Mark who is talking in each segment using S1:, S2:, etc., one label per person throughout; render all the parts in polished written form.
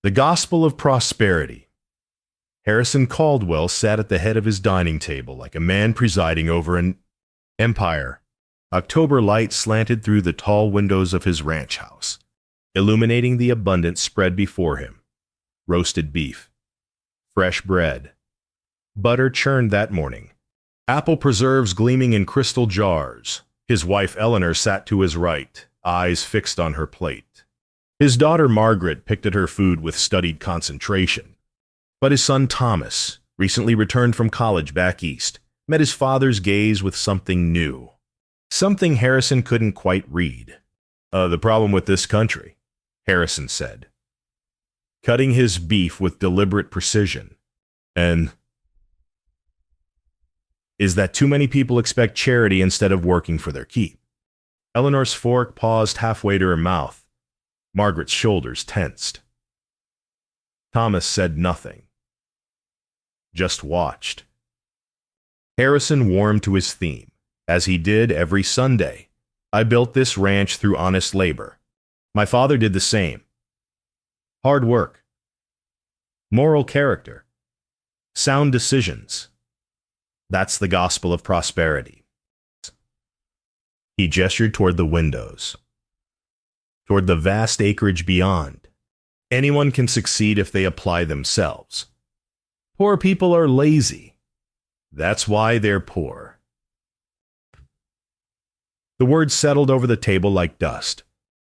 S1: The Gospel of Prosperity. Harrison Caldwell sat at the head of his dining table like a man presiding over an empire. October light slanted through the tall windows of his ranch house, illuminating the abundant spread before him. Roasted beef, fresh bread, butter churned that morning, apple preserves gleaming in crystal jars. His wife Eleanor sat to his right, eyes fixed on her plate. His daughter Margaret picked at her food with studied concentration. But his son Thomas, recently returned from college back east, met his father's gaze with something new. Something Harrison couldn't quite read. The problem with this country, Harrison said, cutting his beef with deliberate precision, and is that too many people expect charity instead of working for their keep. Eleanor's fork paused halfway to her mouth. Margaret's shoulders tensed. Thomas said nothing, just watched. Harrison warmed to his theme, as he did every Sunday. I built this ranch through honest labor. My father did the same. Hard work, moral character, sound decisions. That's the gospel of prosperity. He gestured toward the windows, toward the vast acreage beyond. Anyone can succeed if they apply themselves. Poor people are lazy. That's why they're poor. The words settled over the table like dust.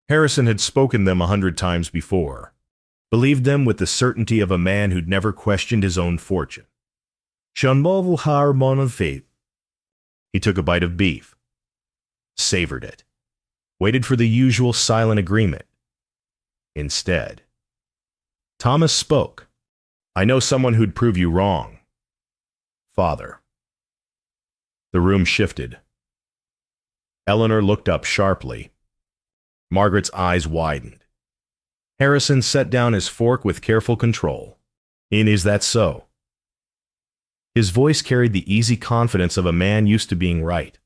S1: Harrison had spoken them 100 times before, believed them with the certainty of a man who'd never questioned his own fortune. He took a bite of beef, savored it, waited for the usual silent agreement. Instead, Thomas spoke. I know someone who'd prove you wrong. Father. The room shifted. Eleanor looked up sharply. Margaret's eyes widened. Harrison set down his fork with careful control. Is that so? His voice carried the easy confidence of a man used to being right.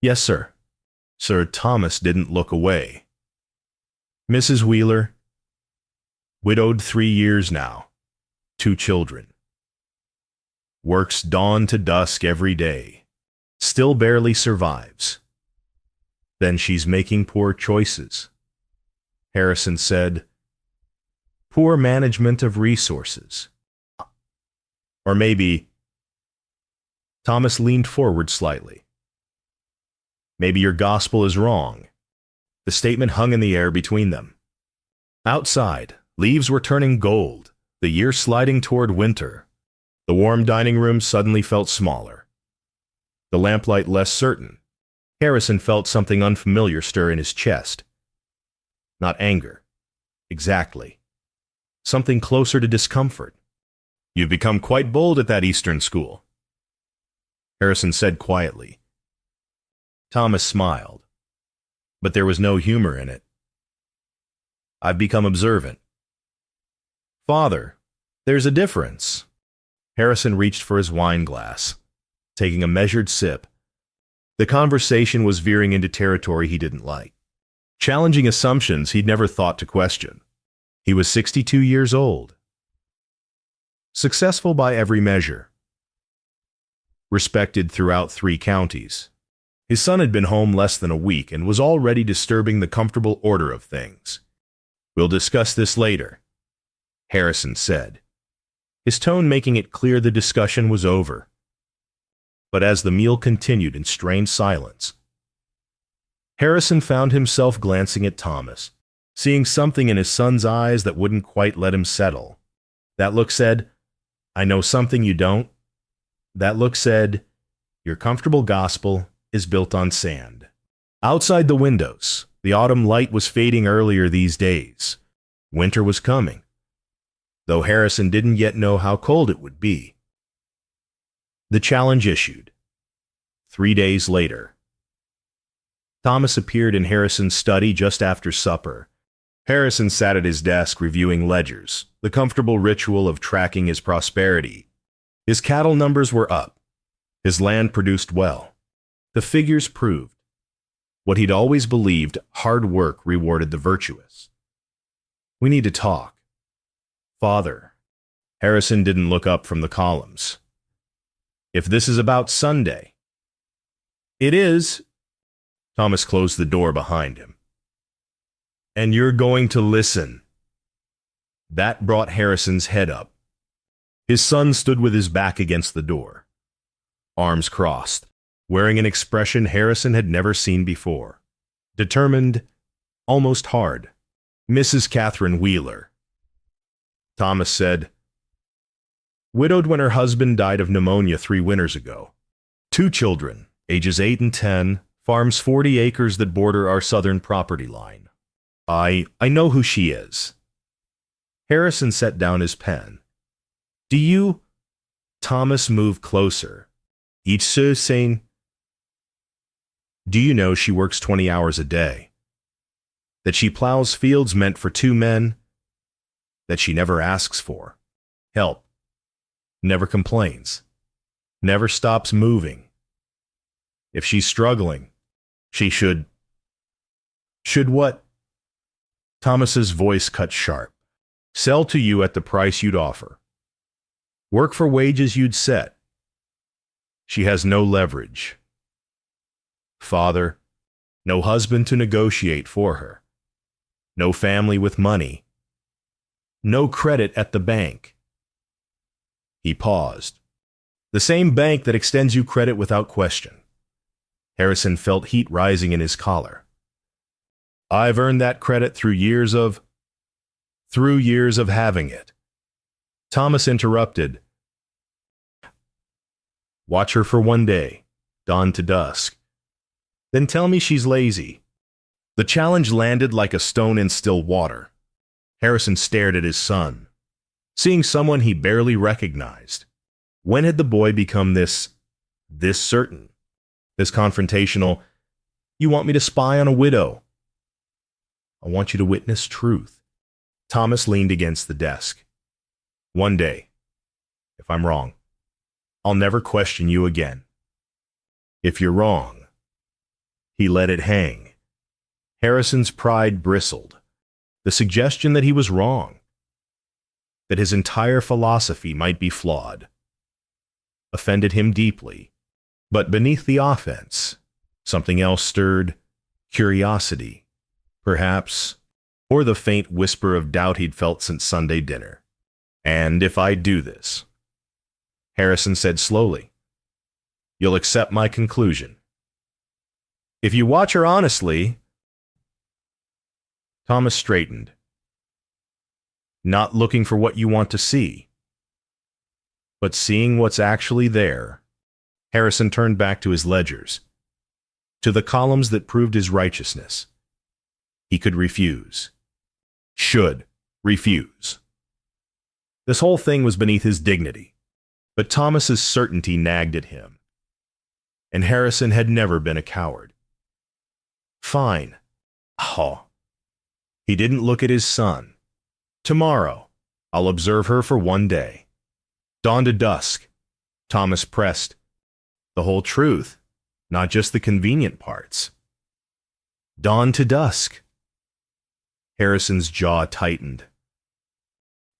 S1: Yes, sir. Sir Thomas didn't look away. Mrs. Wheeler, widowed 3 years now, 2 children. Works dawn to dusk every day, still barely survives. Then she's making poor choices. Harrison said, poor management of resources. Or maybe, Thomas leaned forward slightly. Maybe your gospel is wrong. The statement hung in the air between them. Outside, leaves were turning gold, the year sliding toward winter. The warm dining room suddenly felt smaller, the lamplight less certain. Harrison felt something unfamiliar stir in his chest. Not anger, exactly. Something closer to discomfort. You've become quite bold at that Eastern school, Harrison said quietly. Thomas smiled, but there was no humor in it. I've become observant. Father, there's a difference. Harrison reached for his wine glass, taking a measured sip. The conversation was veering into territory he didn't like, challenging assumptions he'd never thought to question. He was 62 years old, successful by every measure, respected throughout 3 counties. His son had been home less than a week and was already disturbing the comfortable order of things. We'll discuss this later, Harrison said, his tone making it clear the discussion was over. But as the meal continued in strained silence, Harrison found himself glancing at Thomas, seeing something in his son's eyes that wouldn't quite let him settle. That look said, I know something you don't. That look said, your comfortable gospel is built on sand. Outside the windows, the autumn light was fading earlier these days. Winter was coming, though Harrison didn't yet know how cold it would be. The challenge issued. 3 days later. Thomas appeared in Harrison's study just after supper. Harrison sat at his desk reviewing ledgers, the comfortable ritual of tracking his prosperity. His cattle numbers were up. His land produced well. The figures proved what he'd always believed: hard work rewarded the virtuous. We need to talk. Father. Harrison didn't look up from the columns. If this is about Sunday. It is. Thomas closed the door behind him. And you're going to listen. That brought Harrison's head up. His son stood with his back against the door, arms crossed, wearing an expression Harrison had never seen before. Determined, almost hard. Mrs. Catherine Wheeler. Thomas said, widowed when her husband died of pneumonia 3 winters ago. 2 children, ages 8 and 10, farms 40 acres that border our southern property line. I know who she is. Harrison set down his pen. Do you? Thomas moved closer. Each saying, do you know she works 20 hours a day? That she plows fields meant for 2 men? That she never asks for help, never complains, never stops moving. If she's struggling, she should what? Thomas's voice cut sharp. Sell to you at the price you'd offer. Work for wages you'd set. She has no leverage. Father, no husband to negotiate for her. No family with money. No credit at the bank. He paused. The same bank that extends you credit without question. Harrison felt heat rising in his collar. I've earned that credit through years of having it. Thomas interrupted. Watch her for 1 day, dawn to dusk. Then tell me she's lazy. The challenge landed like a stone in still water. Harrison stared at his son, seeing someone he barely recognized. When had the boy become this certain, this confrontational, you want me to spy on a widow? I want you to witness truth. Thomas leaned against the desk. 1 day, if I'm wrong, I'll never question you again. If you're wrong. He let it hang. Harrison's pride bristled. The suggestion that he was wrong, that his entire philosophy might be flawed, offended him deeply. But beneath the offense, something else stirred, curiosity, perhaps, or the faint whisper of doubt he'd felt since Sunday dinner. And if I do this, Harrison said slowly, you'll accept my conclusion. If you watch her honestly. Thomas straightened. Not looking for what you want to see, but seeing what's actually there. Harrison turned back to his ledgers, to the columns that proved his righteousness. He could refuse. Should refuse. This whole thing was beneath his dignity, but Thomas's certainty nagged at him. And Harrison had never been a coward. Fine. Oh. He didn't look at his son. Tomorrow, I'll observe her for 1 day. Dawn to dusk. Thomas pressed. The whole truth, not just the convenient parts. Dawn to dusk. Harrison's jaw tightened.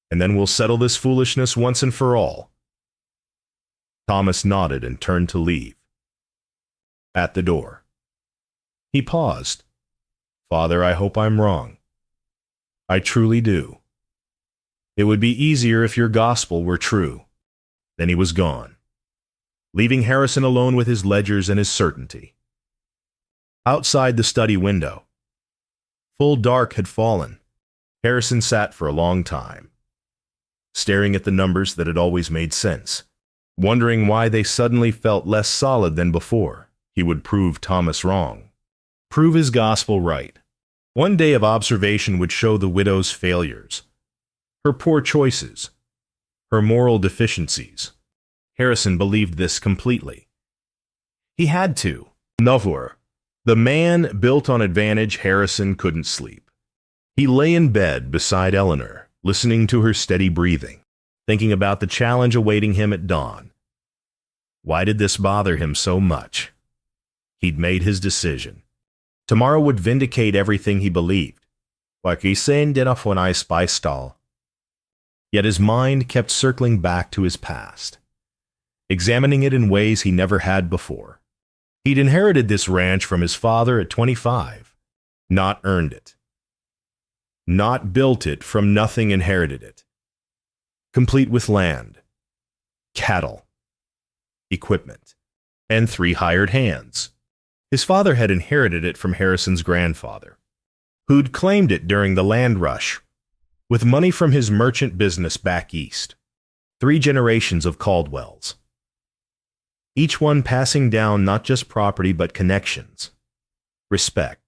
S1: And then we'll settle this foolishness once and for all. Thomas nodded and turned to leave. At the door, he paused. Father, I hope I'm wrong. I truly do. It would be easier if your gospel were true. Then he was gone, leaving Harrison alone with his ledgers and his certainty. Outside the study window, full dark had fallen. Harrison sat for a long time, staring at the numbers that had always made sense, wondering why they suddenly felt less solid than before. He would prove Thomas wrong, prove his gospel right. 1 day of observation would show the widow's failures, her poor choices, her moral deficiencies. Harrison believed this completely. He had to. Novor, the man built on advantage, Harrison couldn't sleep. He lay in bed beside Eleanor, listening to her steady breathing, thinking about the challenge awaiting him at dawn. Why did this bother him so much? He'd made his decision. Tomorrow would vindicate everything he believed. Pagising din auf when I spy stall. Yet his mind kept circling back to his past, examining it in ways he never had before. He'd inherited this ranch from his father at 25, not earned it. Not built it, from nothing inherited it. Complete with land, cattle, equipment, and 3 hired hands. His father had inherited it from Harrison's grandfather, who'd claimed it during the land rush, with money from his merchant business back east. 3 generations of Caldwells. Each one passing down not just property but connections, respect,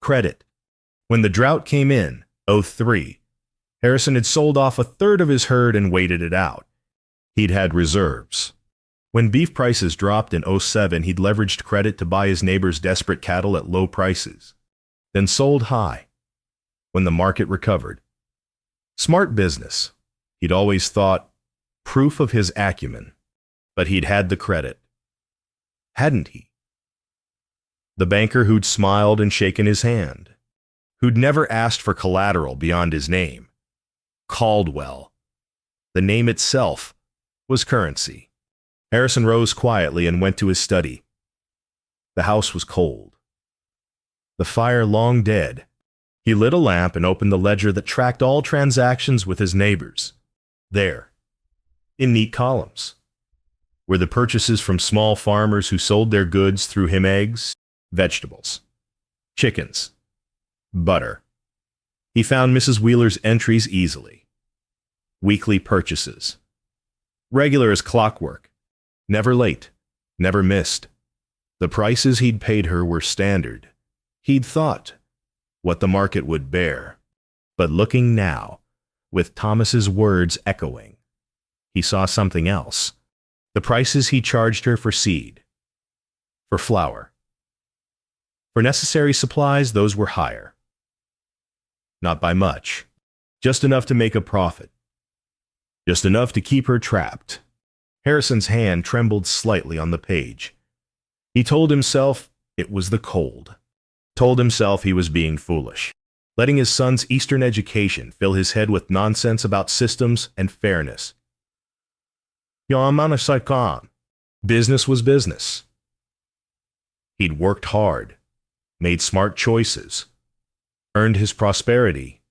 S1: credit. When the drought came in, 03, Harrison had sold off 1/3 of his herd and waited it out. He'd had reserves. When beef prices dropped in 07, he'd leveraged credit to buy his neighbor's desperate cattle at low prices, then sold high when the market recovered. Smart business, he'd always thought, proof of his acumen, but he'd had the credit. Hadn't he? The banker who'd smiled and shaken his hand, who'd never asked for collateral beyond his name. Caldwell. The name itself was currency. Harrison rose quietly and went to his study. The house was cold, the fire long dead. He lit a lamp and opened the ledger that tracked all transactions with his neighbors. There, in neat columns, were the purchases from small farmers who sold their goods through him: eggs, vegetables, chickens, butter. He found Mrs. Wheeler's entries easily. Weekly purchases. Regular as clockwork. Never late. Never missed. The prices he'd paid her were standard. He'd thought what the market would bear. But looking now, with Thomas's words echoing, he saw something else. The prices he charged her for seed, for flour. For necessary supplies, those were higher. Not by much. Just enough to make a profit. Just enough to keep her trapped. Harrison's hand trembled slightly on the page. He told himself it was the cold. Told himself he was being foolish, letting his son's Eastern education fill his head with nonsense about systems and fairness. Business was business. He'd worked hard, made smart choices, earned his prosperity.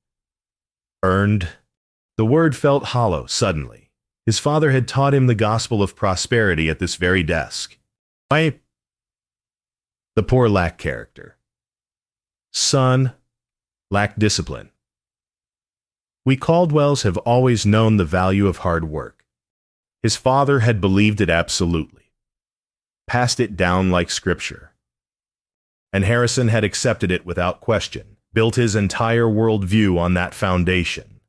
S1: Earned. The word felt hollow suddenly. His father had taught him the gospel of prosperity at this very desk. The poor lacked character. Son lacked discipline. We Caldwells have always known the value of hard work. His father had believed it absolutely, passed it down like scripture. And Harrison had accepted it without question, built his entire worldview on that foundation.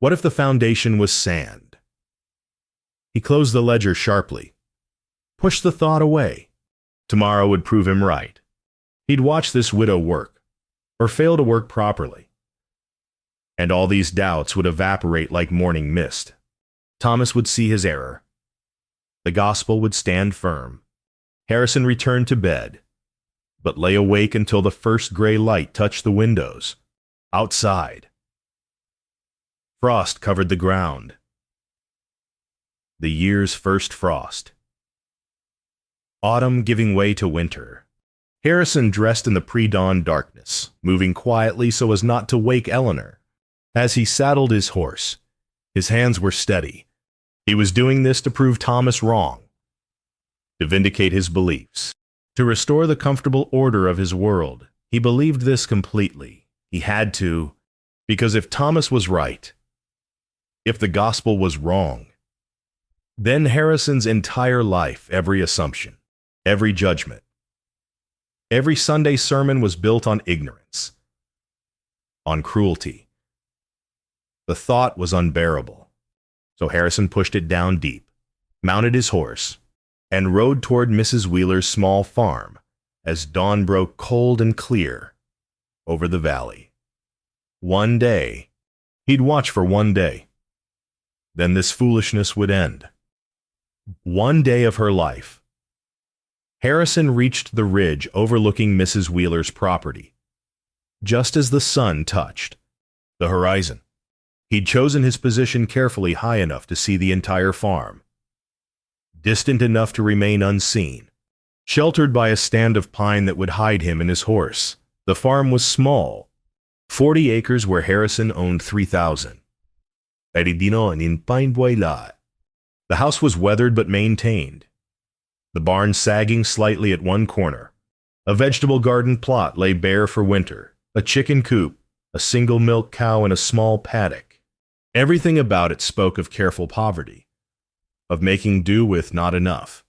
S1: What if the foundation was sand? He closed the ledger sharply, pushed the thought away. Tomorrow would prove him right. He'd watch this widow work, or fail to work properly, and all these doubts would evaporate like morning mist. Thomas would see his error. The gospel would stand firm. Harrison returned to bed, but lay awake until the first gray light touched the windows. Outside, frost covered the ground. The year's first frost. Autumn giving way to winter. Harrison dressed in the pre-dawn darkness, moving quietly so as not to wake Eleanor. As he saddled his horse, his hands were steady. He was doing this to prove Thomas wrong, to vindicate his beliefs, to restore the comfortable order of his world. He believed this completely. He had to, because if Thomas was right, if the gospel was wrong, then Harrison's entire life, every assumption, every judgment, every Sunday sermon was built on ignorance, on cruelty. The thought was unbearable, so Harrison pushed it down deep, mounted his horse, and rode toward Mrs. Wheeler's small farm as dawn broke cold and clear over the valley. One day, he'd watch for one day. Then this foolishness would end. One day of her life. Harrison reached the ridge overlooking Mrs. Wheeler's property. just as the sun touched the horizon. He'd chosen his position carefully high enough to see the entire farm, distant enough to remain unseen, sheltered by a stand of pine that would hide him and his horse. The farm was small, 40 acres where Harrison owned 3,000. The house was weathered but maintained, the barn sagging slightly at one corner. A vegetable garden plot lay bare for winter, a chicken coop, a single milk cow, and a small paddock. Everything about it spoke of careful poverty, of making do with not enough.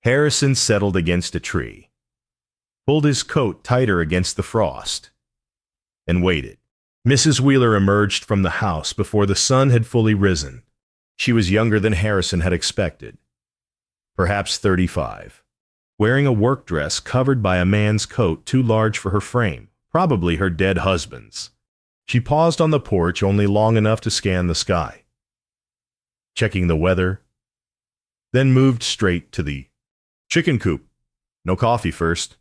S1: Harrison settled against a tree, pulled his coat tighter against the frost, and waited. Mrs. Wheeler emerged from the house before the sun had fully risen. She was younger than Harrison had expected, perhaps 35, wearing a work dress covered by a man's coat too large for her frame, probably her dead husband's. She paused on the porch only long enough to scan the sky, checking the weather, then moved straight to the chicken coop. No coffee first.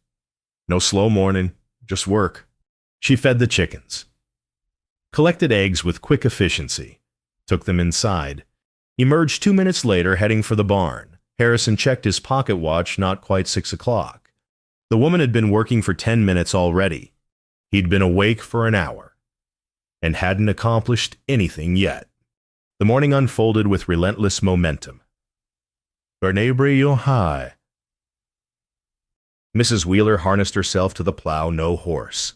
S1: No slow morning, just work. She fed the chickens, collected eggs with quick efficiency, took them inside, emerged 2 minutes later heading for the barn. Harrison checked his pocket watch, not quite 6 o'clock. The woman had been working for 10 minutes already. He'd been awake for an hour, and hadn't accomplished anything yet. The morning unfolded with relentless momentum. High. Mrs. Wheeler harnessed herself to the plow, no horse.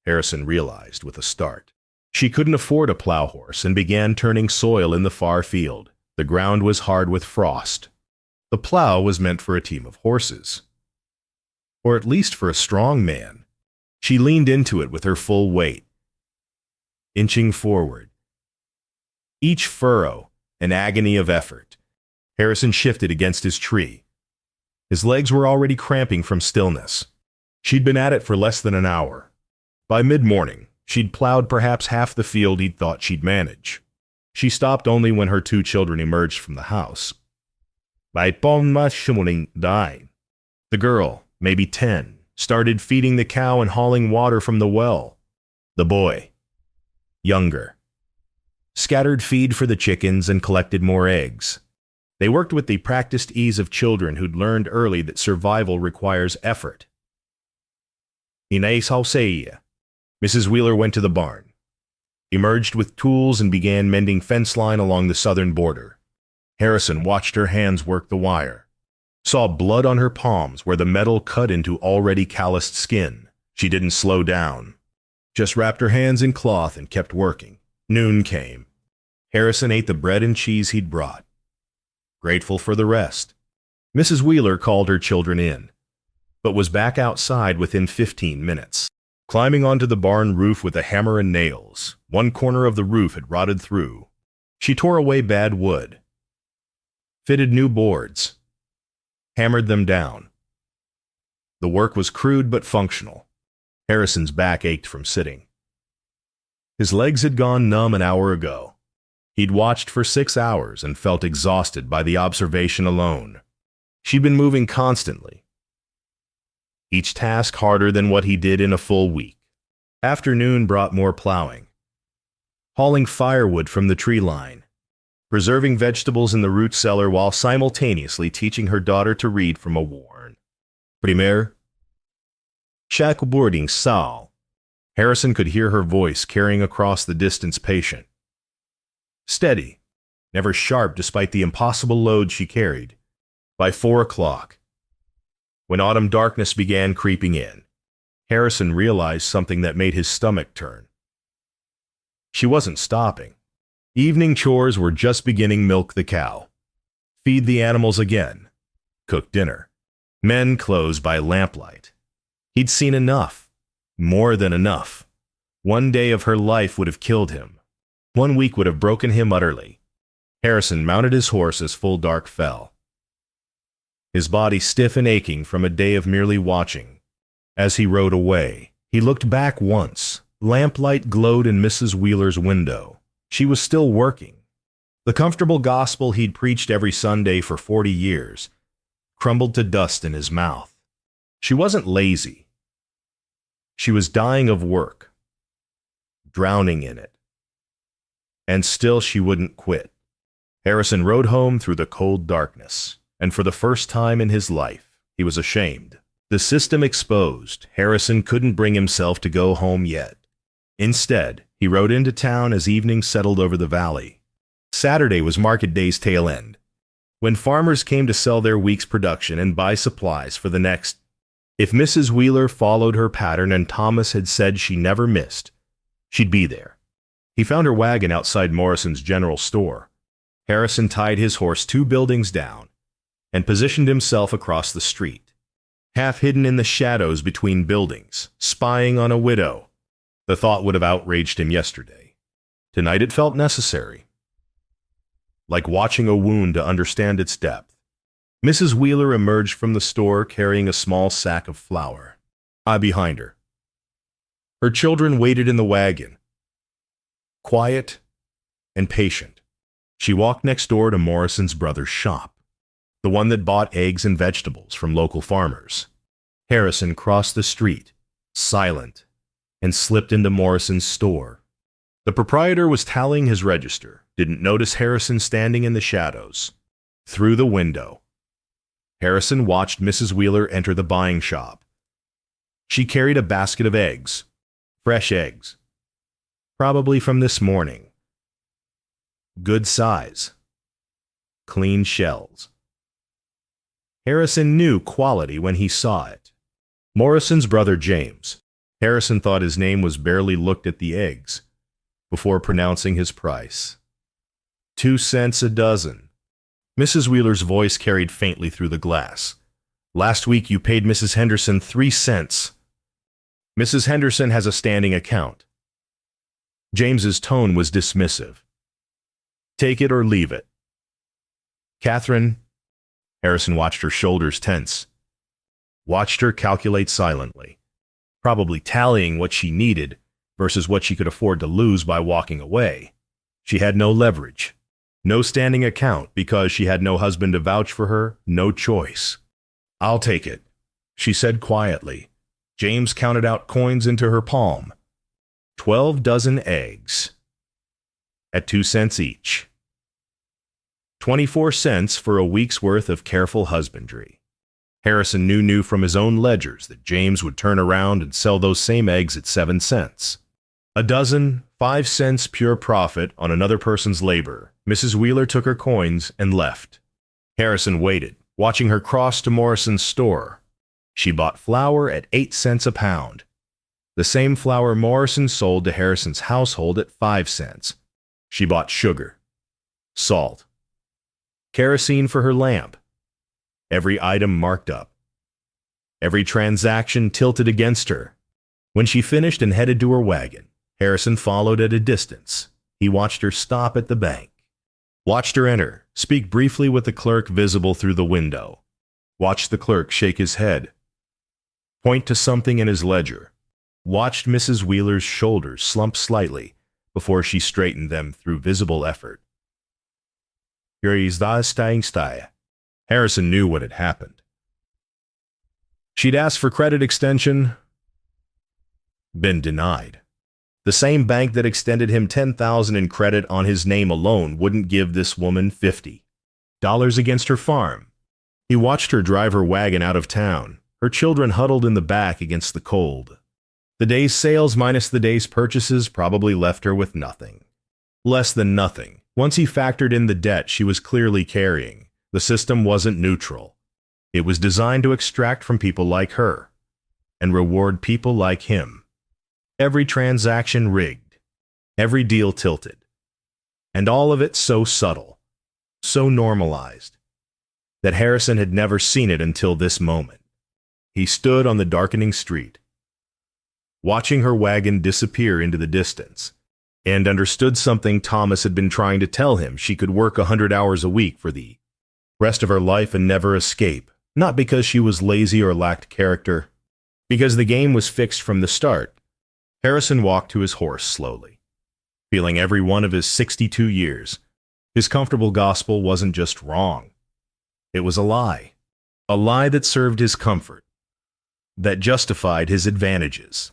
S1: Harrison realized with a start. She couldn't afford a plow horse and began turning soil in the far field. The ground was hard with frost. The plow was meant for a team of horses, or at least for a strong man. She leaned into it with her full weight, inching forward. Each furrow an agony of effort. Harrison shifted against his tree. His legs were already cramping from stillness. She'd been at it for less than an hour. By mid-morning, she'd plowed perhaps half the field he'd thought she'd manage. She stopped only when her 2 children emerged from the house. The girl, maybe 10, started feeding the cow and hauling water from the well. The boy, younger, scattered feed for the chickens and collected more eggs. They worked with the practiced ease of children who'd learned early that survival requires effort. Mrs. Wheeler went to the barn, emerged with tools, and began mending fence line along the southern border. Harrison watched her hands work the wire, saw blood on her palms where the metal cut into already calloused skin. She didn't slow down, just wrapped her hands in cloth and kept working. Noon came. Harrison ate the bread and cheese he'd brought, grateful for the rest. Mrs. Wheeler called her children in, but was back outside within 15 minutes. Climbing onto the barn roof with a hammer and nails, one corner of the roof had rotted through. She tore away bad wood, fitted new boards, hammered them down. The work was crude but functional. Harrison's back ached from sitting. His legs had gone numb an hour ago. He'd watched for 6 hours and felt exhausted by the observation alone. She'd been moving constantly, each task harder than what he did in a full week. Afternoon brought more plowing, hauling firewood from the tree line, preserving vegetables in the root cellar while simultaneously teaching her daughter to read from a worn Primer. Shack boarding Sal. Harrison could hear her voice carrying across the distance patient. Steady, never sharp despite the impossible load she carried. By 4 o'clock, when autumn darkness began creeping in, Harrison realized something that made his stomach turn. She wasn't stopping. Evening chores were just beginning: milk the cow, feed the animals again, cook dinner, mend clothes by lamplight. He'd seen enough, more than enough. One day of her life would have killed him. 1 week would have broken him utterly. Harrison mounted his horse as full dark fell, his body stiff and aching from a day of merely watching. As he rode away, he looked back once. Lamplight glowed in Mrs. Wheeler's window. She was still working. The comfortable gospel he'd preached every Sunday for 40 years crumbled to dust in his mouth. She wasn't lazy. She was dying of work. drowning in it. And still she wouldn't quit. Harrison rode home through the cold darkness, and for the first time in his life, he was ashamed. The system exposed, Harrison couldn't bring himself to go home yet. Instead, he rode into town as evening settled over the valley. Saturday was market day's tail end, when farmers came to sell their week's production and buy supplies for the next. If Mrs. Wheeler followed her pattern and Thomas had said she never missed, she'd be there. He found her wagon outside Morrison's general store. Harrison tied his horse 2 buildings down and positioned himself across the street, half hidden in the shadows between buildings, spying on a widow. The thought would have outraged him yesterday. Tonight it felt necessary, like watching a wound to understand its depth. Mrs. Wheeler emerged from the store carrying a small sack of flour. Behind her. Her children waited in the wagon, quiet and patient. She walked next door to Morrison's brother's shop, the one that bought eggs and vegetables from local farmers. Harrison crossed the street, silent, and slipped into Morrison's store. The proprietor was tallying his register, didn't notice Harrison standing in the shadows. Through the window, Harrison watched Mrs. Wheeler enter the buying shop. She carried a basket of eggs, fresh eggs, probably from this morning. Good size, clean shells. Harrison knew quality when he saw it. Morrison's brother James. Harrison thought his name was barely looked at the eggs before pronouncing his price. 2 cents a dozen. Mrs. Wheeler's voice carried faintly through the glass. Last week you paid Mrs. Henderson 3 cents. Mrs. Henderson has a standing account. James's tone was dismissive. Take it or leave it. Catherine. Harrison watched her shoulders tense. Watched her calculate silently, probably tallying what she needed versus what she could afford to lose by walking away. She had no leverage, no standing account because she had no husband to vouch for her, no choice. I'll take it, she said quietly. James counted out coins into her palm. 12 dozen eggs, at 2 cents each. 24 cents for a week's worth of careful husbandry. Harrison knew from his own ledgers that James would turn around and sell those same eggs at 7 cents. A dozen, 5 cents pure profit on another person's labor. Mrs. Wheeler took her coins and left. Harrison waited, watching her cross to Morrison's store. She bought flour at 8 cents a pound. The same flour Morrison sold to Harrison's household at 5 cents. She bought sugar, salt, kerosene for her lamp. Every item marked up. Every transaction tilted against her. When she finished and headed to her wagon, Harrison followed at a distance. He watched her stop at the bank. Watched her enter, speak briefly with the clerk visible through the window. Watched the clerk shake his head, point to something in his ledger. Watched Mrs. Wheeler's shoulders slump slightly before she straightened them through visible effort. Here is the staying. Harrison knew what had happened. She'd asked for credit extension, been denied. The same bank that extended him $10,000 in credit on his name alone wouldn't give this woman $50 against her farm. He watched her drive her wagon out of town, her children huddled in the back against the cold. The day's sales minus the day's purchases probably left her with nothing. Less than nothing. Once he factored in the debt she was clearly carrying, the system wasn't neutral. It was designed to extract from people like her and reward people like him. Every transaction rigged, every deal tilted, and all of it so subtle, so normalized, that Harrison had never seen it until this moment. He stood on the darkening street, watching her wagon disappear into the distance, and understood something Thomas had been trying to tell him. She could work 100 hours a week for the rest of her life and never escape, not because she was lazy or lacked character, because the game was fixed from the start. Harrison walked to his horse slowly, feeling every one of his 62 years. His comfortable gospel wasn't just wrong. It was a lie that served his comfort, that justified his advantages,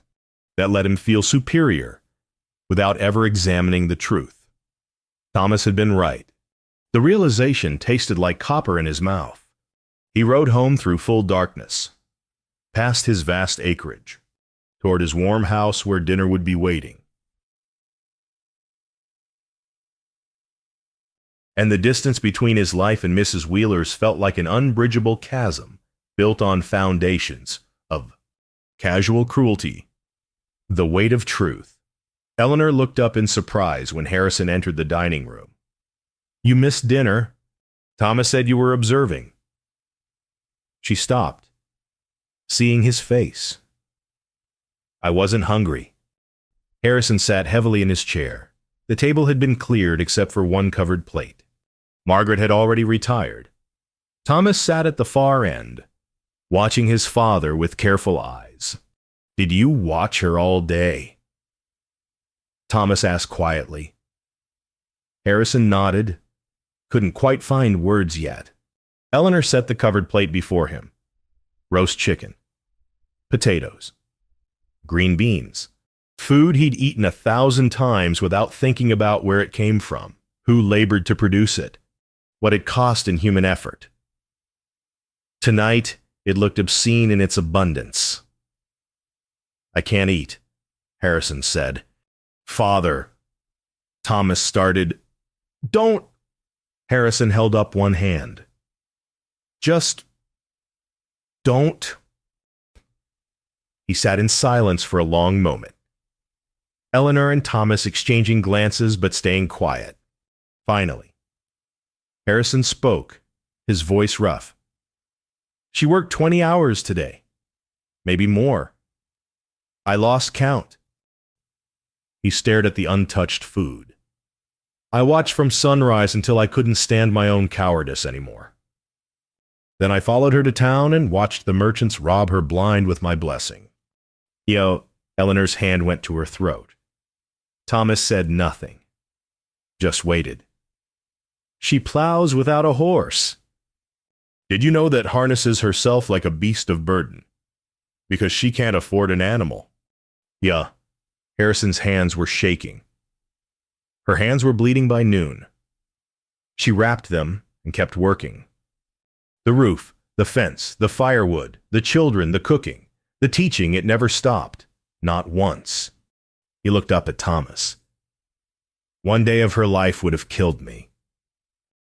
S1: that let him feel superior without ever examining the truth. Thomas had been right. The realization tasted like copper in his mouth. He rode home through full darkness, past his vast acreage, toward his warm house where dinner would be waiting. And the distance between his life and Mrs. Wheeler's felt like an unbridgeable chasm built on foundations of casual cruelty, the weight of truth. Eleanor looked up in surprise when Harrison entered the dining room. "You missed dinner. Thomas said you were observing." She stopped, seeing his face. "I wasn't hungry." Harrison sat heavily in his chair. The table had been cleared except for one covered plate. Margaret had already retired. Thomas sat at the far end, watching his father with careful eyes. "Did you watch her all day?" Thomas asked quietly. Harrison nodded, couldn't quite find words yet. Eleanor set the covered plate before him. Roast chicken, potatoes, green beans, food he'd eaten 1,000 times without thinking about where it came from, who labored to produce it, what it cost in human effort. Tonight, it looked obscene in its abundance. "I can't eat," Harrison said. "Father," Thomas started. "Don't." Harrison held up one hand. "Just don't." He sat in silence for a long moment. Eleanor and Thomas exchanging glances but staying quiet. Finally, Harrison spoke, his voice rough. "She worked 20 hours today. Maybe more. I lost count." He stared at the untouched food. "I watched from sunrise until I couldn't stand my own cowardice anymore. Then I followed her to town and watched the merchants rob her blind with my blessing." Eleanor's hand went to her throat. Thomas said nothing, just waited. "She plows without a horse. Did you know that harnesses herself like a beast of burden? Because she can't afford an animal." "Yeah." Harrison's hands were shaking. Her hands were bleeding by noon. She wrapped them and kept working. The roof, the fence, the firewood, the children, the cooking, the teaching, it never stopped. Not once. He looked up at Thomas. "One day of her life would have killed me.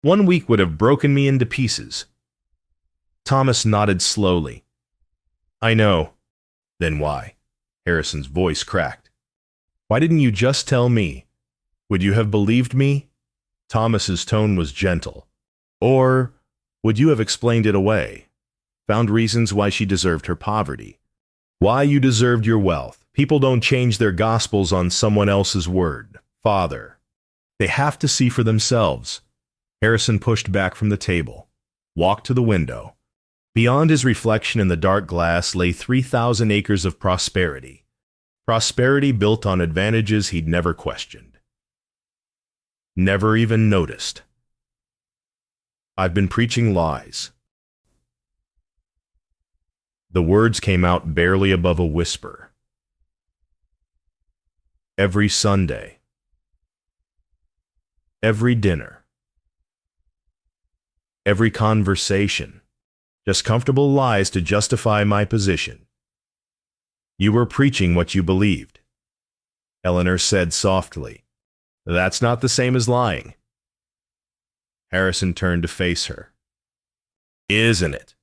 S1: 1 week would have broken me into pieces." Thomas nodded slowly. "I know." "Then why?" Harrison's voice cracked. "Why didn't you just tell me? Would you have believed me?" Thomas's tone was gentle. "Or would you have explained it away? Found reasons why she deserved her poverty? Why you deserved your wealth? People don't change their gospels on someone else's word. Father. They have to see for themselves." Harrison pushed back from the table, walked to the window. Beyond his reflection in the dark glass lay 3,000 acres of prosperity. Prosperity built on advantages he'd never questioned. Never even noticed. "I've been preaching lies." The words came out barely above a whisper. "Every Sunday. Every dinner. Every conversation. Just comfortable lies to justify my position. You were preaching what you believed." Eleanor said softly, "That's not the same as lying." Harrison turned to face her. "Isn't it?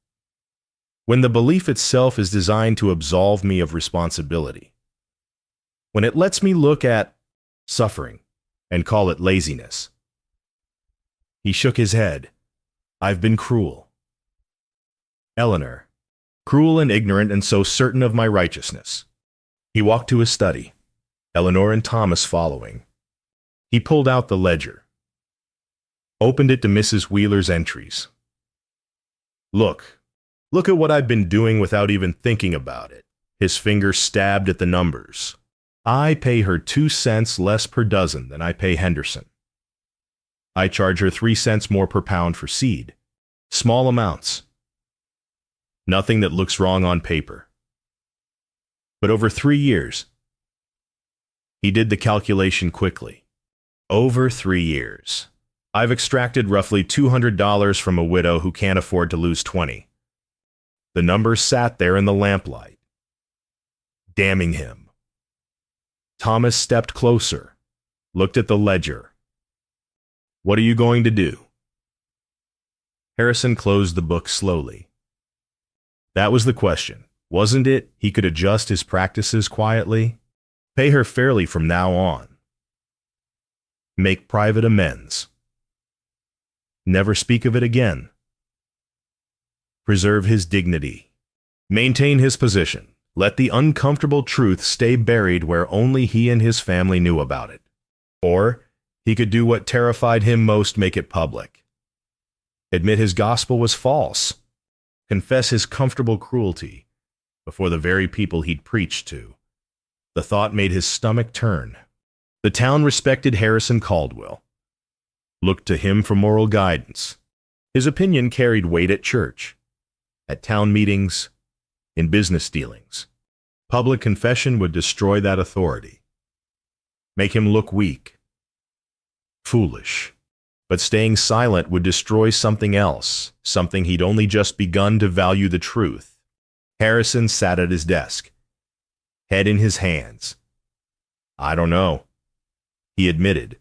S1: When the belief itself is designed to absolve me of responsibility. When it lets me look at suffering and call it laziness." He shook his head. "I've been cruel. Eleanor, cruel and ignorant and so certain of my righteousness." He walked to his study, Eleanor and Thomas following. He pulled out the ledger, opened it to Mrs. Wheeler's entries. Look at what I've been doing without even thinking about it." His finger stabbed at the numbers. "I pay her 2 cents less per dozen than I pay Henderson. I charge her 3 cents more per pound for seed. Small amounts. Nothing that looks wrong on paper. But over 3 years, He did the calculation quickly. Over 3 years. I've extracted roughly $200 from a widow who can't afford to lose 20. The numbers sat there in the lamplight, damning him. Thomas stepped closer, looked at the ledger. What are you going to do? Harrison closed the book slowly. That was the question, wasn't it? He could adjust his practices quietly, pay her fairly from now on, make private amends, never speak of it again, preserve his dignity, maintain his position, let the uncomfortable truth stay buried where only he and his family knew about it. Or he could do what terrified him most, make it public. Admit his gospel was false, confess his comfortable cruelty before the very people he'd preached to. The thought made his stomach turn. The town respected Harrison Caldwell, looked to him for moral guidance. His opinion carried weight at church, at town meetings, in business dealings. Public confession would destroy that authority, make him look weak, foolish. But staying silent would destroy something else, something he'd only just begun to value, the truth. Harrison sat at his desk, head in his hands. I don't know, he admitted.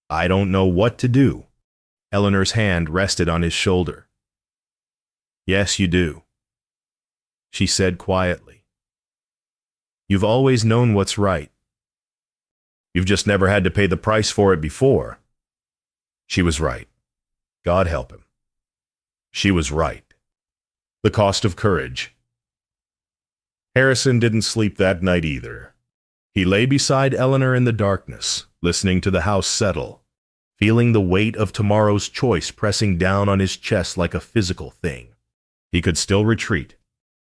S1: I don't know what to do. Eleanor's hand rested on his shoulder. Yes, you do, she said quietly. You've always known what's right. You've just never had to pay the price for it before. She was right. God help him. She was right. The cost of courage. Harrison didn't sleep that night either. He lay beside Eleanor in the darkness, listening to the house settle, feeling the weight of tomorrow's choice pressing down on his chest like a physical thing. He could still retreat,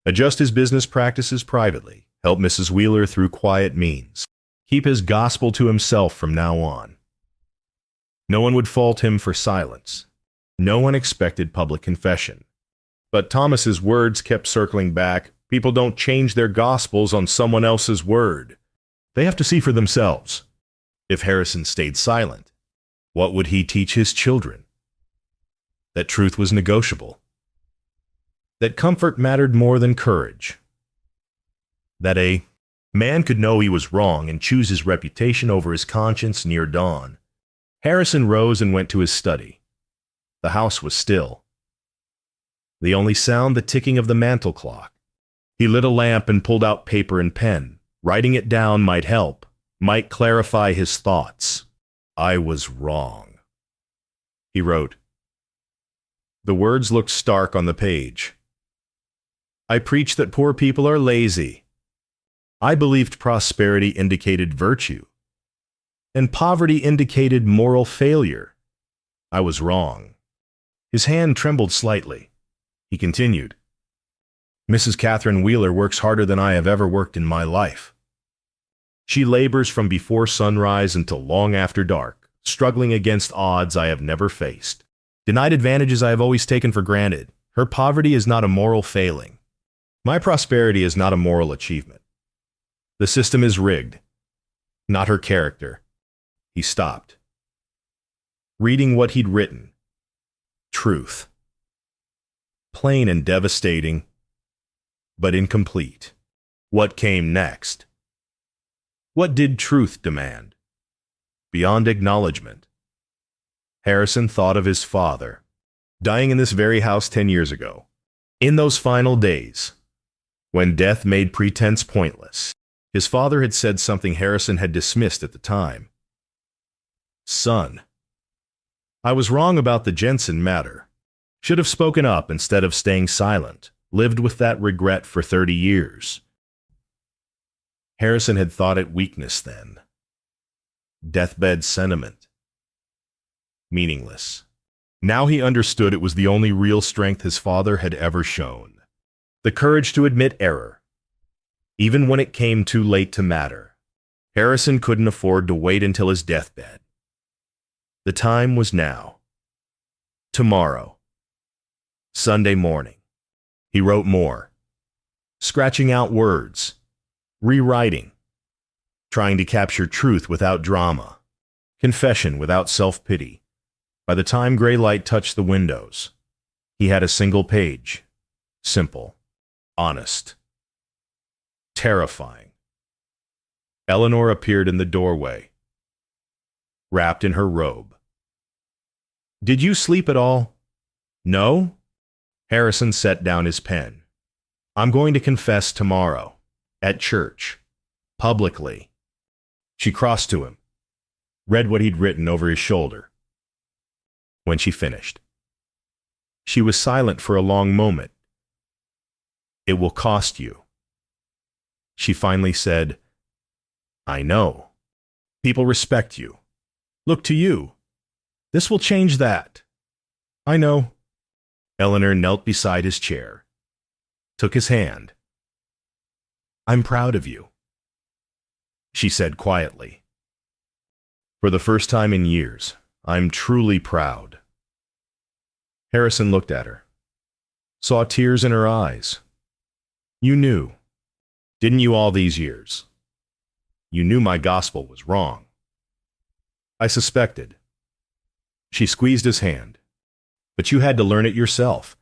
S1: adjust his business practices privately, help Mrs. Wheeler through quiet means, keep his gospel to himself from now on. No one would fault him for silence. No one expected public confession. But Thomas's words kept circling back. People don't change their gospels on someone else's word. They have to see for themselves. If Harrison stayed silent, what would he teach his children? That truth was negotiable. That comfort mattered more than courage. That a man could know he was wrong and choose his reputation over his conscience near dawn. Harrison rose and went to his study. The house was still. The only sound, the ticking of the mantel clock. He lit a lamp and pulled out paper and pen. Writing it down might help, might clarify his thoughts. I was wrong, he wrote. The words looked stark on the page. I preached that poor people are lazy. I believed prosperity indicated virtue, and poverty indicated moral failure. I was wrong. His hand trembled slightly. He continued. Mrs. Catherine Wheeler works harder than I have ever worked in my life. She labors from before sunrise until long after dark, struggling against odds I have never faced. Denied advantages I have always taken for granted. Her poverty is not a moral failing. My prosperity is not a moral achievement. The system is rigged, not her character. He stopped, reading what he'd written. Truth. Plain and devastating, but incomplete. What came next? What did truth demand? Beyond acknowledgement. Harrison thought of his father, dying in this very house 10 years ago. In those final days, when death made pretense pointless, his father had said something Harrison had dismissed at the time. Son, I was wrong about the Jensen matter. Should have spoken up instead of staying silent, lived with that regret for 30 years. Harrison had thought it weakness then. Deathbed sentiment. Meaningless. Now he understood it was the only real strength his father had ever shown. The courage to admit error, even when it came too late to matter. Harrison couldn't afford to wait until his deathbed. The time was now. Tomorrow. Sunday morning. He wrote more, scratching out words, rewriting, trying to capture truth without drama, confession without self-pity. By the time gray light touched the windows, he had a single page, simple, honest, terrifying. Eleanor appeared in the doorway, wrapped in her robe. "Did you sleep at all?" "No?" Harrison set down his pen. "I'm going to confess tomorrow, at church, publicly." She crossed to him, read what he'd written over his shoulder. When she finished, she was silent for a long moment. "It will cost you." She finally said, "I know. People respect you. Look to you. This will change that." "I know." Eleanor knelt beside his chair, took his hand. "I'm proud of you," she said quietly. "For the first time in years, I'm truly proud." Harrison looked at her, saw tears in her eyes. "You knew, didn't you, all these years? You knew my gospel was wrong." "I suspected." She squeezed his hand. "But you had to learn it yourself.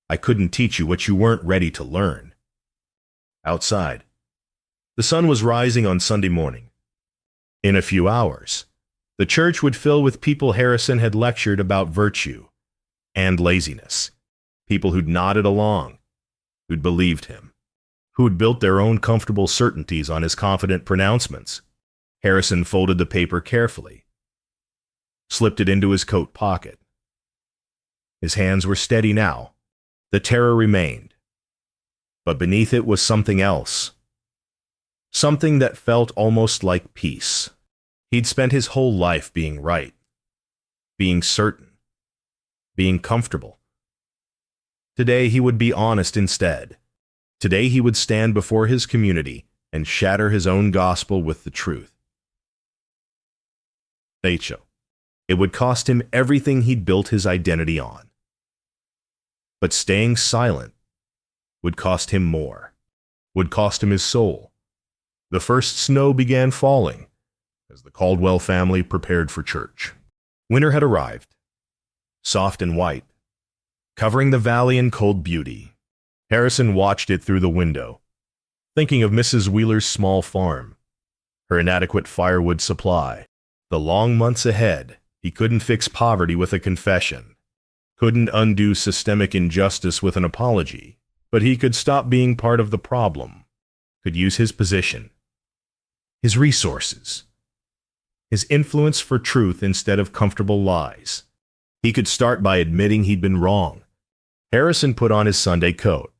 S1: I couldn't teach you what you weren't ready to learn." Outside, the sun was rising on Sunday morning. In a few hours, the church would fill with people Harrison had lectured about virtue and laziness, people who'd nodded along, who'd believed him, who'd built their own comfortable certainties on his confident pronouncements. Harrison folded the paper carefully, slipped it into his coat pocket. His hands were steady now. The terror remained, but beneath it was something else. Something that felt almost like peace. He'd spent his whole life being right, being certain, being comfortable. Today he would be honest instead. Today he would stand before his community and shatter his own gospel with the truth. It would cost him everything he'd built his identity on. But staying silent would cost him more, would cost him his soul. The first snow began falling as the Caldwell family prepared for church. Winter had arrived, soft and white, covering the valley in cold beauty. Harrison watched it through the window, thinking of Mrs. Wheeler's small farm, her inadequate firewood supply, the long months ahead. He couldn't fix poverty with a confession, couldn't undo systemic injustice with an apology, but he could stop being part of the problem, could use his position, his resources, his influence for truth instead of comfortable lies. He could start by admitting he'd been wrong. Harrison put on his Sunday coat,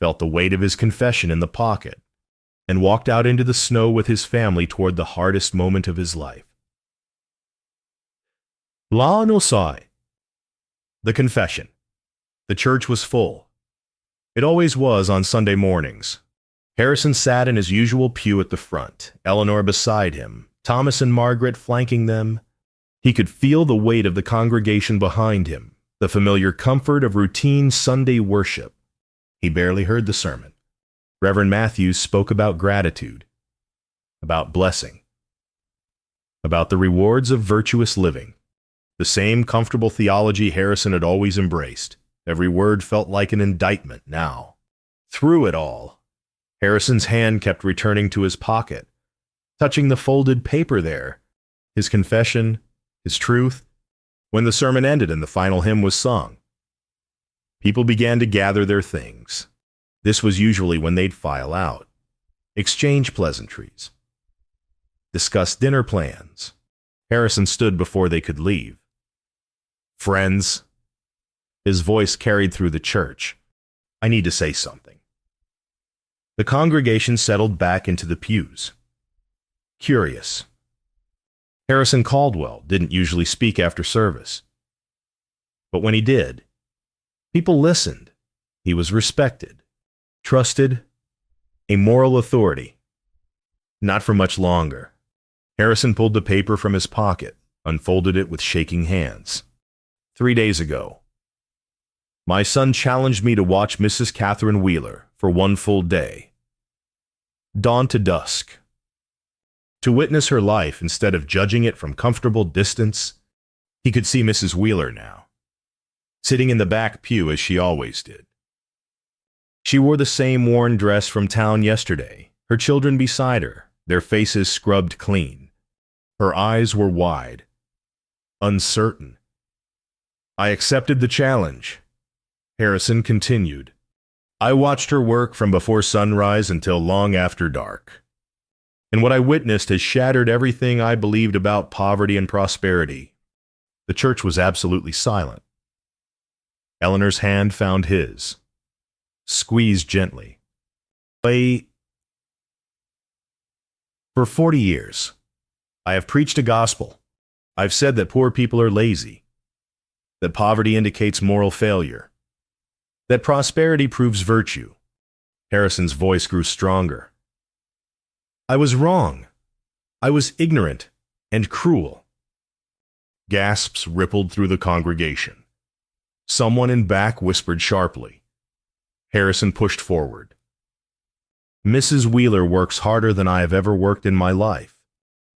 S1: felt the weight of his confession in the pocket, and walked out into the snow with his family toward the hardest moment of his life. La no sai. The confession. The church was full. It always was on Sunday mornings. Harrison sat in his usual pew at the front, Eleanor beside him, Thomas and Margaret flanking them. He could feel the weight of the congregation behind him, the familiar comfort of routine Sunday worship. He barely heard the sermon. Reverend Matthews spoke about gratitude, about blessing, about the rewards of virtuous living. The same comfortable theology Harrison had always embraced. Every word felt like an indictment now. Through it all, Harrison's hand kept returning to his pocket, touching the folded paper there, his confession, his truth. When the sermon ended and the final hymn was sung, people began to gather their things. This was usually when they'd file out, exchange pleasantries, discuss dinner plans. Harrison stood before they could leave. "Friends," his voice carried through the church, "I need to say something." The congregation settled back into the pews. Curious. Harrison Caldwell didn't usually speak after service. But when he did, people listened. He was respected, trusted, a moral authority. Not for much longer. Harrison pulled the paper from his pocket, unfolded it with shaking hands. 3 days ago, my son challenged me to watch Mrs. Catherine Wheeler for one full day, dawn to dusk. to witness her life instead of judging it from comfortable distance. He could see Mrs. Wheeler now, sitting in the back pew as she always did. She wore the same worn dress from town yesterday, her children beside her, their faces scrubbed clean. Her eyes were wide, uncertain. I accepted the challenge. Harrison continued. I watched her work from before sunrise until long after dark. And what I witnessed has shattered everything I believed about poverty and prosperity. The church was absolutely silent. Eleanor's hand found his, squeezed gently. For 40 years, I have preached a gospel. I've said that poor people are lazy, that poverty indicates moral failure, that prosperity proves virtue. Harrison's voice grew stronger. I was wrong. I was ignorant and cruel. Gasps rippled through the congregation. Someone in back whispered sharply. Harrison pushed forward. Mrs. Wheeler works harder than I have ever worked in my life.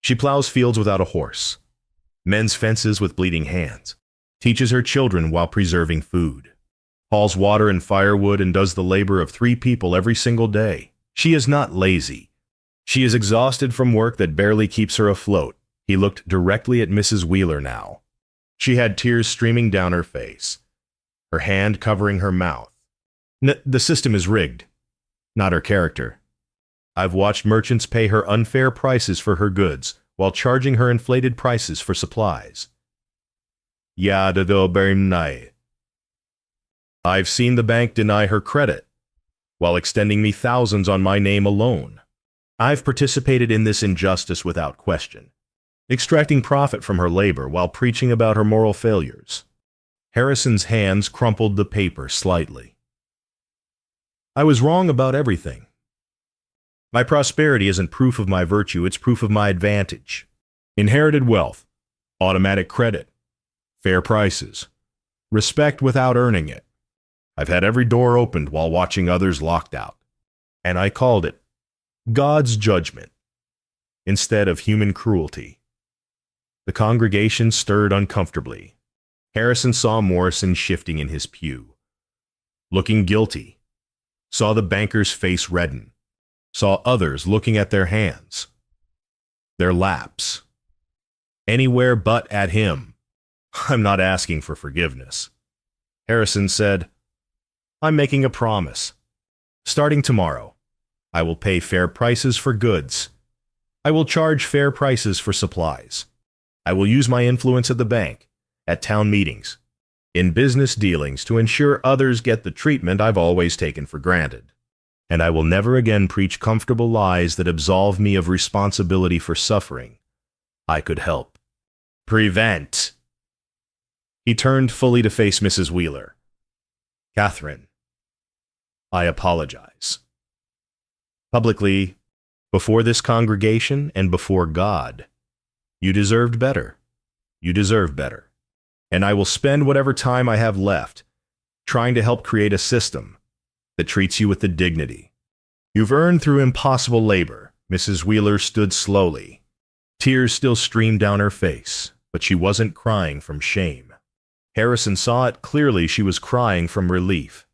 S1: She plows fields without a horse, mends fences with bleeding hands, teaches her children while preserving food, hauls water and firewood and does the labor of 3 people every single day. She is not lazy. She is exhausted from work that barely keeps her afloat. He looked directly at Mrs. Wheeler now. She had tears streaming down her face, her hand covering her mouth. The system is rigged, not her character. I've watched merchants pay her unfair prices for her goods while charging her inflated prices for supplies. I've seen the bank deny her credit while extending me thousands on my name alone. I've participated in this injustice without question, extracting profit from her labor while preaching about her moral failures. Harrison's hands crumpled the paper slightly. I was wrong about everything. My prosperity isn't proof of my virtue, it's proof of my advantage. Inherited wealth, automatic credit, fair prices, respect without earning it. I've had every door opened while watching others locked out. And I called it God's judgment instead of human cruelty. The congregation stirred uncomfortably. Harrison saw Morrison shifting in his pew, looking guilty, saw the banker's face redden, saw others looking at their hands, their laps, anywhere but at him. I'm not asking for forgiveness. Harrison said, I'm making a promise. Starting tomorrow, I will pay fair prices for goods. I will charge fair prices for supplies. I will use my influence at the bank, at town meetings, in business dealings to ensure others get the treatment I've always taken for granted. And I will never again preach comfortable lies that absolve me of responsibility for suffering I could help prevent. He turned fully to face Mrs. Wheeler. Catherine, I apologize. Publicly, before this congregation and before God, you deserved better. You deserve better. And I will spend whatever time I have left trying to help create a system that treats you with the dignity you've earned through impossible labor. Mrs. Wheeler stood slowly. Tears still streamed down her face, but she wasn't crying from shame. Harrison saw it clearly. She was crying from relief,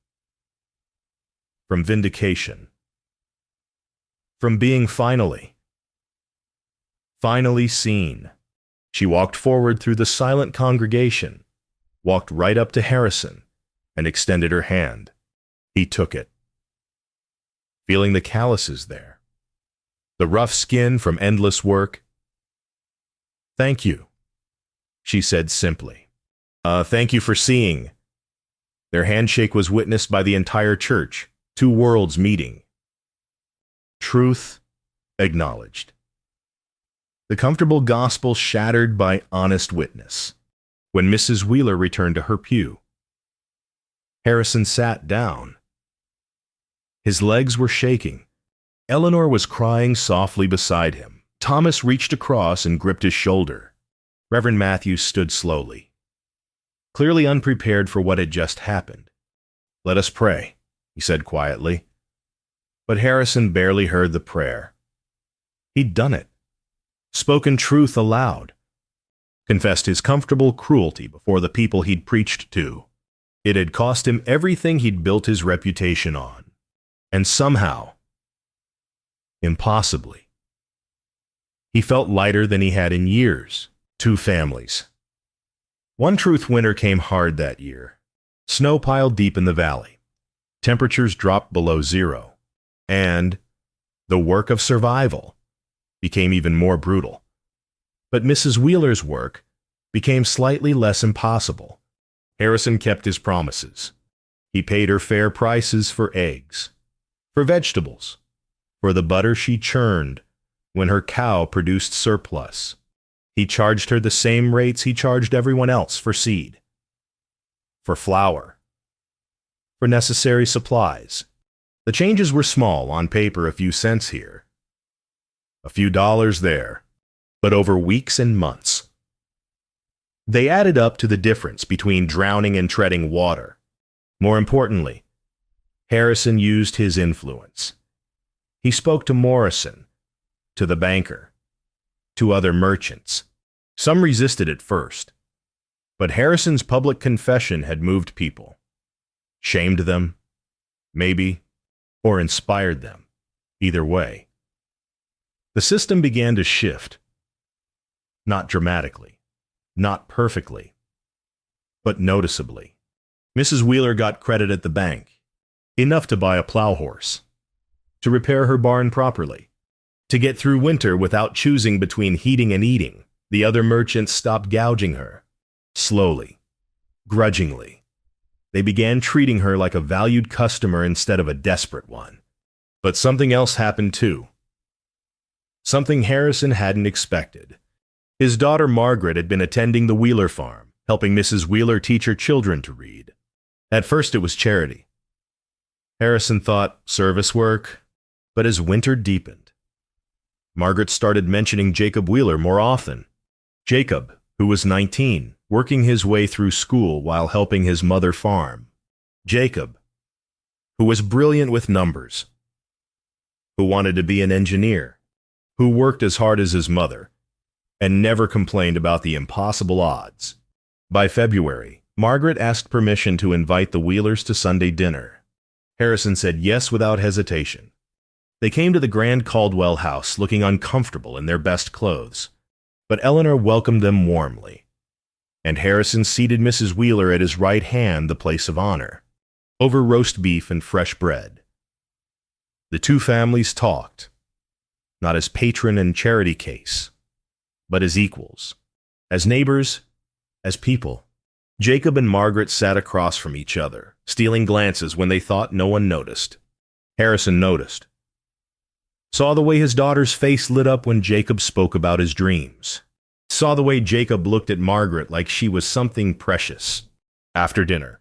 S1: from vindication, from being finally seen. She walked forward through the silent congregation, walked right up to Harrison, and extended her hand. He took it, feeling the calluses there, the rough skin from endless work. Thank you, she said simply. Thank you for seeing. Their handshake was witnessed by the entire church, 2 worlds meeting. Truth acknowledged. The comfortable gospel shattered by honest witness. When Mrs. Wheeler returned to her pew, Harrison sat down. His legs were shaking. Eleanor was crying softly beside him. Thomas reached across and gripped his shoulder. Reverend Matthews stood slowly, clearly unprepared for what had just happened. Let us pray, he said quietly. But Harrison barely heard the prayer. He'd done it. spoken truth aloud, confessed his comfortable cruelty before the people he'd preached to. It had cost him everything he'd built his reputation on. And somehow, impossibly, he felt lighter than he had in years. 2 families. One truth winter came hard that year. Snow piled deep in the valley. Temperatures dropped below zero. And the work of survival became even more brutal. But Mrs. Wheeler's work became slightly less impossible. Harrison kept his promises. He paid her fair prices for eggs, for vegetables, for the butter she churned when her cow produced surplus. He charged her the same rates he charged everyone else for seed, for flour, for necessary supplies. The changes were small, on paper a few cents here, a few dollars there, but over weeks and months, they added up to the difference between drowning and treading water. More importantly, Harrison used his influence. He spoke to Morrison, to the banker, to other merchants. Some resisted at first, but Harrison's public confession had moved people, shamed them, maybe, or inspired them. Either way, the system began to shift. Not dramatically, not perfectly, but noticeably. Mrs. Wheeler got credit at the bank, enough to buy a plow horse, to repair her barn properly, to get through winter without choosing between heating and eating. The other merchants stopped gouging her. Slowly, grudgingly, they began treating her like a valued customer instead of a desperate one. But something else happened too. Something Harrison hadn't expected. His daughter Margaret had been attending the Wheeler farm, helping Mrs. Wheeler teach her children to read. At first it was charity. Harrison thought service work, but as winter deepened, Margaret started mentioning Jacob Wheeler more often. Jacob, who was 19, working his way through school while helping his mother farm. Jacob, who was brilliant with numbers, who wanted to be an engineer, who worked as hard as his mother, and never complained about the impossible odds. By February, Margaret asked permission to invite the Wheelers to Sunday dinner. Harrison said yes without hesitation. They came to the Grand Caldwell house looking uncomfortable in their best clothes, but Eleanor welcomed them warmly, and Harrison seated Mrs. Wheeler at his right hand, the place of honor, over roast beef and fresh bread. The 2 families talked, not as patron and charity case, but as equals, as neighbors, as people. Jacob and Margaret sat across from each other, stealing glances when they thought no one noticed. Harrison noticed. Saw the way his daughter's face lit up when Jacob spoke about his dreams. Saw the way Jacob looked at Margaret like she was something precious. After dinner,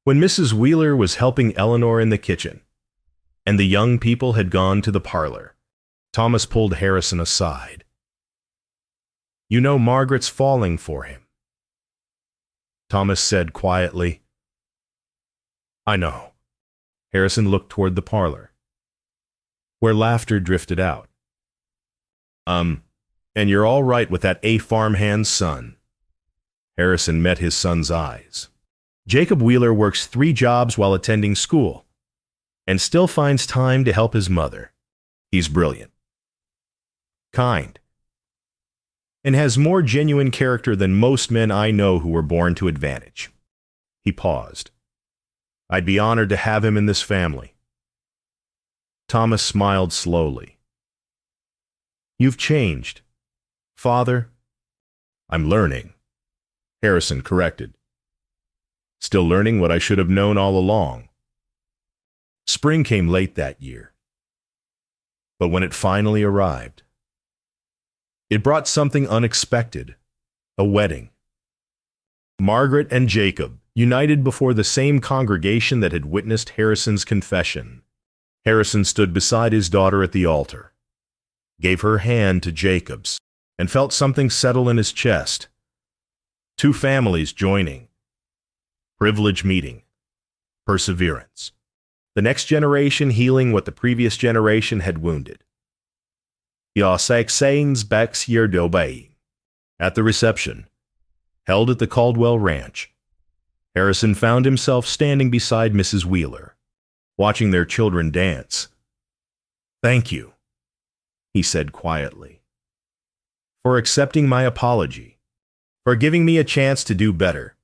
S1: when Mrs. Wheeler was helping Eleanor in the kitchen, and the young people had gone to the parlor, Thomas pulled Harrison aside. "You know Margaret's falling for him," Thomas said quietly. "I know." Harrison looked toward the parlor, where laughter drifted out. And you're all right with that farmhand's son." Harrison met his son's eyes. Jacob Wheeler works 3 jobs while attending school, and still finds time to help his mother. He's brilliant, kind, and has more genuine character than most men I know who were born to advantage. He paused. "I'd be honored to have him in this family." Thomas smiled slowly. "You've changed, Father." "I'm learning," Harrison corrected. "Still learning what I should have known all along." Spring came late that year. But when it finally arrived, it brought something unexpected, a wedding. Margaret and Jacob, united before the same congregation that had witnessed Harrison's confession. Harrison stood beside his daughter at the altar, gave her hand to Jacob's, and felt something settle in his chest. 2 families joining. Privilege meeting. Perseverance. The next generation healing what the previous generation had wounded. Jag sayings backs year dobay. At the reception, held at the Caldwell Ranch, Harrison found himself standing beside Mrs. Wheeler, watching their children dance. "Thank you," he said quietly, "for accepting my apology, for giving me a chance to do better."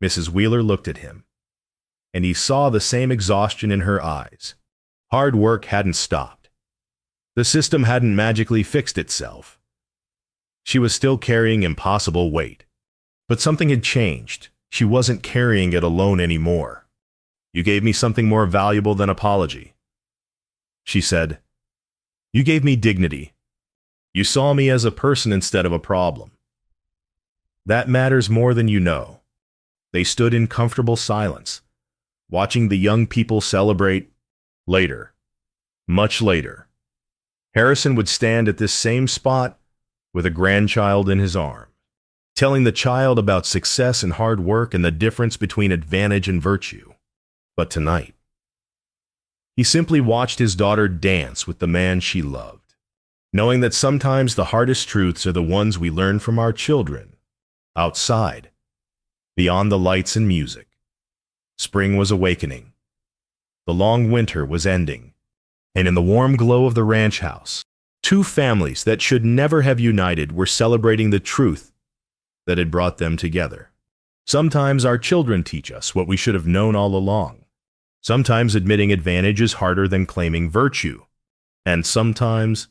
S1: Mrs. Wheeler looked at him, and he saw the same exhaustion in her eyes. Hard work hadn't stopped. The system hadn't magically fixed itself. She was still carrying impossible weight. But something had changed. She wasn't carrying it alone anymore. "You gave me something more valuable than apology," she said. "You gave me dignity. You saw me as a person instead of a problem. That matters more than you know." They stood in comfortable silence, watching the young people celebrate. Later, much later, Harrison would stand at this same spot with a grandchild in his arms, telling the child about success and hard work and the difference between advantage and virtue. But tonight, he simply watched his daughter dance with the man she loved, knowing that sometimes the hardest truths are the ones we learn from our children, outside, beyond the lights and music. Spring was awakening. The long winter was ending, and in the warm glow of the ranch house, two families that should never have united were celebrating the truth that had brought them together. Sometimes our children teach us what we should have known all along. Sometimes admitting advantage is harder than claiming virtue. And sometimes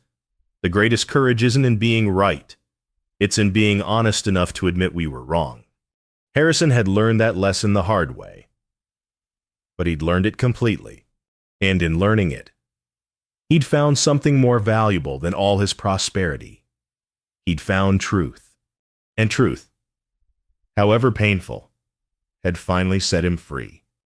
S1: the greatest courage isn't in being right. It's in being honest enough to admit we were wrong. Harrison had learned that lesson the hard way. But he'd learned it completely. And in learning it, he'd found something more valuable than all his prosperity. He'd found truth. And truth, however painful, had finally set him free.